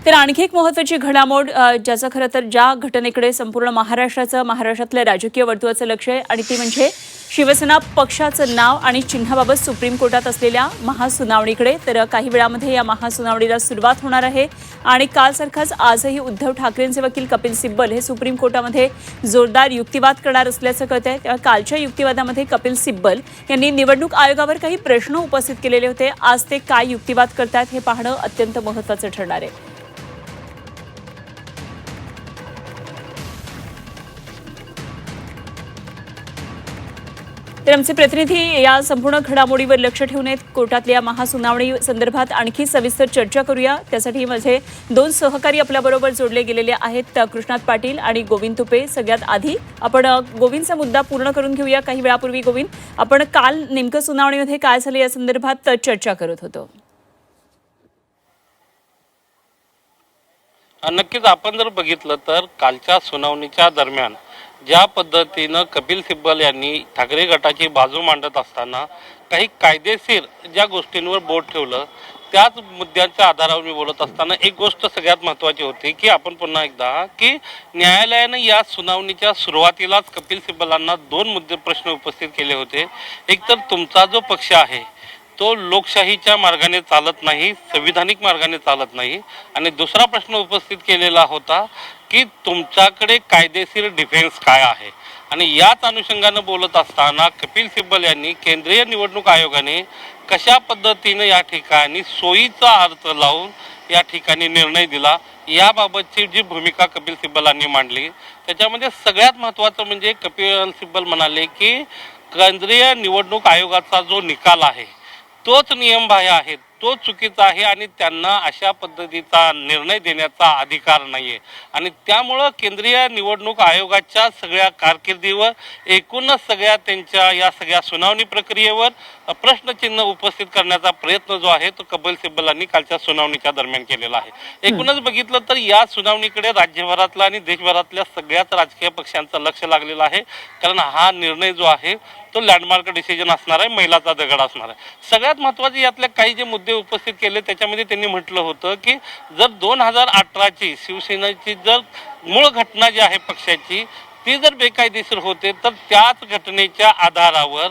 तर आणखी एक महत्त्वाची घडामोड ज्याचं खरं तर ज्या घटनेकडे संपूर्ण महाराष्ट्रातल्या राजकीय वर्तुळाचं लक्ष आहे आणि ती म्हणजे शिवसेना पक्षाचं नाव आणि चिन्हाबाबत सुप्रीम कोर्टात असलेल्या महासुनावणीकडे। तर काही वेळामध्ये या महासुनावणीला सुरुवात होणार आहे आणि कालसारखाच आजही उद्धव ठाकरेंचे वकील कपिल सिब्बल हे सुप्रीम कोर्टामध्ये जोरदार युक्तिवाद करणार असल्याचं कळतंय। तेव्हा कालच्या युक्तिवादामध्ये कपिल सिब्बल यांनी निवडणूक आयोगावर काही प्रश्न उपस्थित केलेले होते। आज ते काय युक्तिवाद करतात हे पाहणं अत्यंत महत्त्वाचं ठरणार आहे। तर आमचे प्रतिनिधी या संपूर्ण घडामोडीवर लक्ष ठेवून आहेत। कोर्टातल्या महासुनावणी संदर्भात आणखी सविस्तर चर्चा करूया। त्यासाठी माझे दोन सहकारी आपल्याबरोबर जोडले गेलेले आहेत, कृष्णात पाटील आणि गोविंद तुपे। सगळ्यात आधी आपण गोविंदचा मुद्दा पूर्ण करून घेऊया। काही वेळापूर्वी गोविंद, आपण काल नेमकं सुनावणीमध्ये काय झालं या संदर्भात चर्चा करत होतो। नक्कीच आपण जर बघितलं तर कालच्या सुनावणीच्या दरम्यान ज्या पद्धतीनं कपिल सिब्बल यांनी ठाकरे गटाची बाजू मांडत असताना काही कायदेशीर ज्या गोष्टींवर बोट ठेवलं, त्याच मुद्द्यांच्या आधारावर मी बोलत असताना एक गोष्ट सगळ्यात महत्त्वाची होती की आपण पुन्हा एकदा की न्यायालयानं या सुनावणीच्या सुरुवातीलाच कपिल सिब्बलांना दोन प्रश्न उपस्थित केले होते। एक तर तुमचा जो पक्ष आहे तो लोकशाहीच्या मार्गाने चालत नाही, संविधानिक मार्गाने चालत नाही, आणि दुसरा प्रश्न उपस्थित केलेला होता की तुमच्याकडे कायदेशीर डिफेन्स काय आहे। आणि याच अनुषंगानं बोलत असताना कपिल सिब्बल यांनी केंद्रीय निवडणूक आयोगाने कशा पद्धतीने या ठिकाणी सोयीचा अर्थ लावून या ठिकाणी निर्णय दिला याबाबतची जी भूमिका कपिल सिब्बलांनी मांडली, त्याच्यामध्ये सगळ्यात महत्त्वाचं म्हणजे कपिल सिब्बल म्हणाले की केंद्रीय निवडणूक आयोगाचा जो निकाल आहे तोच नियमबाह्य आहे, तो चुकीचा आहे आणि त्यांना अशा पद्धतीचा निर्णय देण्याचा अधिकार नाहीये। आणि त्यामुळं केंद्रीय निवडणूक आयोगाच्या सगळ्या कारकिर्दीवर एकूणच सगळ्या त्यांच्या या सगळ्या सुनावणी प्रक्रियेवर प्रश्नचिन्ह उपस्थित करण्याचा प्रयत्न जो आहे तो कपिल सिब्बलांनी कालच्या सुनावणीच्या दरम्यान केलेला आहे। एकूणच बघितलं तर या सुनावणीकडे राज्यभरातला आणि देशभरातल्या सगळ्याच राजकीय पक्षांचं लक्ष लागलेलं आहे, कारण हा निर्णय जो आहे तो लँडमार्क डिसिजन असणार आहे, मैलाचा दगड असणार आहे। सगळ्यात महत्त्वाचे यातले काही जे मुद्दे उपस्थित केले त्याच्यामध्ये त्यांनी म्हटलं होतं की जर 2018ची शिवसेनेची जर मूळ घटना जी आहे पक्षाची ती जर बेकायदेशीर होते तर त्याच घटनेच्या आधारावर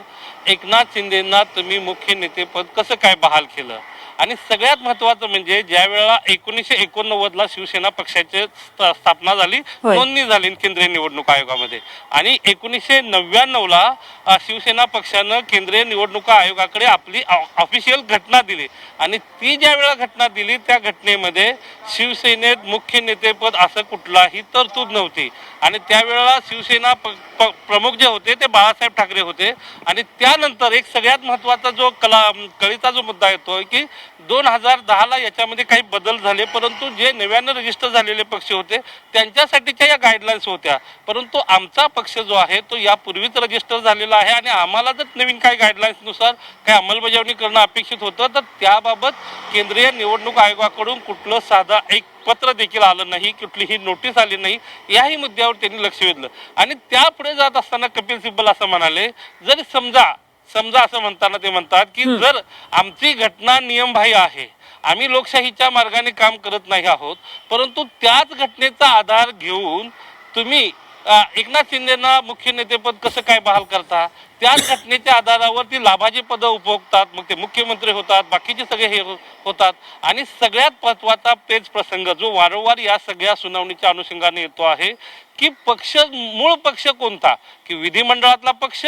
एकनाथ शिंदेंना तुम्ही मुख्य नेतेपद कसं काय बहाल केलं। आणि सगळ्यात महत्त्वाचं म्हणजे ज्या वेळेला 1989ला शिवसेना पक्षाची स्थापना झाली, नोंदणी झाली केंद्रीय निवडणूक आयोगामध्ये, आणि 1999ला शिवसेना पक्षानं केंद्रीय निवडणूक आयोगाकडे आपली ऑफिशियल घटना दिली, आणि ती ज्या वेळेला घटना दिली त्या घटनेमध्ये शिवसेनेत मुख्य नेतेपद असं कुठलाही तरतूद नव्हती। आणि त्यावेळेला शिवसेना प्रमुख जे होते ते बाळासाहेब ठाकरे होते। आणि त्यानंतर एक सगळ्यात महत्त्वाचा जो कळीचा जो मुद्दा येतो की 2010ला याच्यामध्ये काही बदल झाले, परंतु जे नव्यानं रजिस्टर झालेले पक्ष होते त्यांच्यासाठीच्या या गाईडलाईन्स होत्या, परंतु आमचा पक्ष जो आहे तो यापूर्वीच रजिस्टर झालेला आहे आणि आम्हाला जर नवीन काही गाईडलाईन्सनुसार काही अंमलबजावणी करणं अपेक्षित होतं तर त्याबाबत केंद्रीय निवडणूक आयोगाकडून कुठलं साधा एक पत्र देखील आलं नाही, कुठलीही नोटीस आली नाही, याही मुद्द्यावर त्यांनी लक्ष वेधलं। आणि त्यापुढे जात असताना कपिल सिब्बल असं म्हणाले, जर समजा असं म्हणताना ते म्हणतात की जर आमची घटना नियमबाह्य आहे, आम्ही लोकशाहीच्या मार्गाने काम करत नाही आहोत, परंतु त्याच घटनेचा आधार घेऊन तुम्ही एकनाथ शिंदेना मुख्य नेतेपद कसं काय बहाल करता, त्याच घटनेच्या आधारावर ती लाभाची पदं उपभोगतात, मग ते मुख्यमंत्री होतात, बाकीचे सगळे हे होतात। आणि सगळ्यात महत्त्वाचा पेच प्रसंग जो वारंवार या सगळ्या सुनावणीच्या अनुषंगाने येतो आहे की मूळ पक्ष कोणता, की विधिमंडळातला पक्ष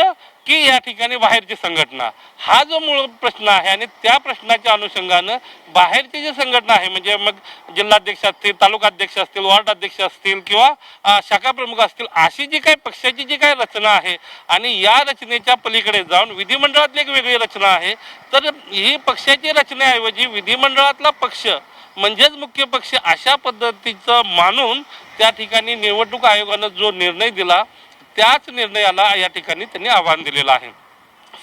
की या ठिकाणी बाहेरची संघटना, हा जो मूळ प्रश्न आहे। आणि त्या प्रश्नाच्या अनुषंगानं बाहेरची जी संघटना आहे म्हणजे मग जिल्हाध्यक्ष असतील, तालुका अध्यक्ष असतील, वार्ड अध्यक्ष असतील किंवा शाखा प्रमुख असतील, अशी जी काही पक्षाची जी काही रचना आहे आणि या रचनेच्या पलीकडे जाऊन विधिमंडळातली एक वेगळी रचना आहे, तर ही पक्षाची रचनेऐवजी विधिमंडळातला पक्ष म्हणजेच मुख्य पक्ष अशा पद्धतीचं मानून त्या ठिकाणी निवडणूक आयोगानं जो निर्णय दिला त्याच निर्णयाला या ठिकाणी त्यांनी आव्हान दिलेलं आहे।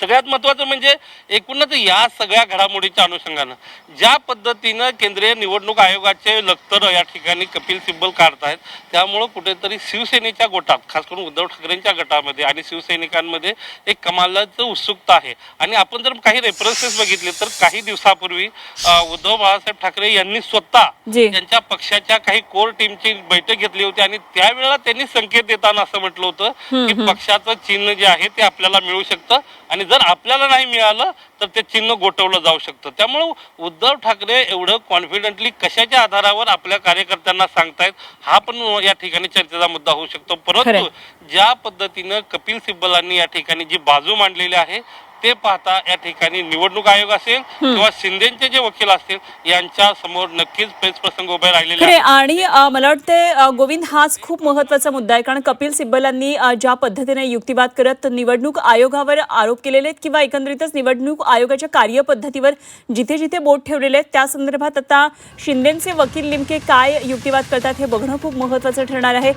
सगळ्यात महत्त्वाचं म्हणजे एकूणच या सगळ्या घडामोडीच्या अनुषंगानं ज्या पद्धतीनं केंद्रीय निवडणूक आयोगाचे लक्तर या ठिकाणी कपिल सिब्बल काढतायत, त्यामुळं कुठेतरी शिवसेनेच्या गोटात, खास करून उद्धव ठाकरेंच्या गटामध्ये आणि शिवसैनिकांमध्ये एक कमालाचं उत्सुकता आहे. आणि आपण जर काही रेफरन्सेस बघितले तर काही दिवसापूर्वी उद्धव बाळासाहेब ठाकरे यांनी स्वतः त्यांच्या पक्षाच्या काही कोर टीमची बैठक घेतली होती आणि त्यावेळेला त्यांनी संकेत देताना असं म्हटलं होतं की पक्षाचं चिन्ह जे आहे ते आपल्याला मिळू शकतं आणि जर आपल्याला नाही मिळालं तर ते चिन्ह गोठवलं जाऊ शकतं. त्यामुळं उद्धव ठाकरे एवढं कॉन्फिडेंटली कशाच्या आधारावर आपल्या कार्यकर्त्यांना सांगतायत हा पण या ठिकाणी चर्चेचा मुद्दा होऊ शकतो. परंतु ज्या पद्धतीनं कपिल सिब्बलांनी या ठिकाणी जी बाजू मांडलेली आहे ते पाहता या ठिकाणी निवडणूक आयोग असेल किंवा शिंदेचे जे वकील असतील यांच्या समोर नक्कीच पेचप्रसंग उभे राहिलेले आहे. आणि मला वाटते गोविंद हाच खूप महत्त्वाचा मुद्दा आहे, कारण कपिल सिब्बलांनी ज्या पद्धतीने युक्तिवाद करत निवडणूक आयोगावर आरोप केलेले आहेत किंवा एकंदरीतच निवडणूक आयोगाच्या कार्यपद्धतीवर जिथे जिथे बोट ठेवलेले आहेत त्या संदर्भात आता शिंदेचे वकील नेमके काय युक्तिवाद करतात हे बघणं खूप महत्त्वाचं ठरणार आहे.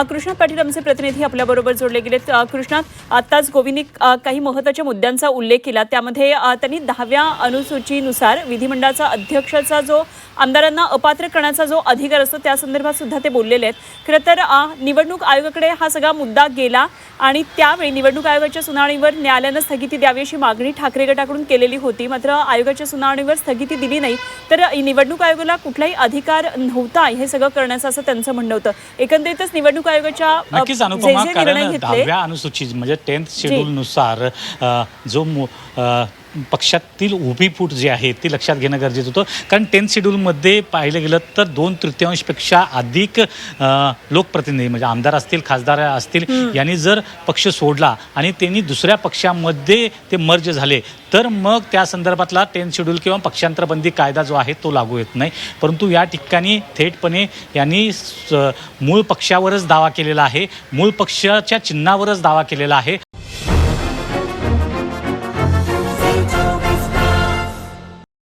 कृष्णात पाटील आमचे प्रतिनिधी आपल्याबरोबर जोडले गेलेत. कृष्णात, आत्ताच गोविंदने काही महत्त्वाच्या मुद्द्यांचा उल्लेख केला, त्यामध्ये त्यांनी 10व्या अनुसूचीनुसार विधिमंडळाचा अध्यक्षाचा जो आमदारांना अपात्र करण्याचा जो अधिकार असतो त्या संदर्भात सुद्धा ते बोललेले आहेत. खरं तर निवडणूक आयोगाकडे हा सगळा मुद्दा गेला आणि त्यावेळी निवडणूक आयोगाच्या सुनावणीवर न्यायालयानं स्थगिती द्यावी अशी मागणी ठाकरे गटाकडून केलेली होती. मात्र आयोगाच्या सुनावणीवर स्थगिती दिली नाही, तर निवडणूक आयोगाला कुठलाही अधिकार नव्हता हे सगळं करण्याचं असं त्यांचं म्हणणं होतं. एकंदरीतच निवडणूक आयोगाच्या नक्कीच अनुपमा, कारण 10व्या अनुसूची म्हणजे 10th शेड्यूल नुसार जो पक्षातील उभी फूट जी आहे ती लक्षात घेणं गरजेचं होतं. कारण 10th शेड्यूलमध्ये पाहिलं गेलं तर 2/3पेक्षा अधिक लोकप्रतिनिधी म्हणजे आमदार असतील, खासदार असतील यांनी जर पक्ष सोडला आणि त्यांनी दुसऱ्या पक्षामध्ये ते मर्ज झाले तर मग त्या संदर्भातला 10th शेड्यूल किंवा पक्षांतरबंदी कायदा जो आहे तो लागू येत नाही. परंतु या ठिकाणी थेटपणे यांनी मूळ पक्षावरच दावा केलेला आहे, मूळ पक्षाच्या चिन्हावरच दावा केलेला आहे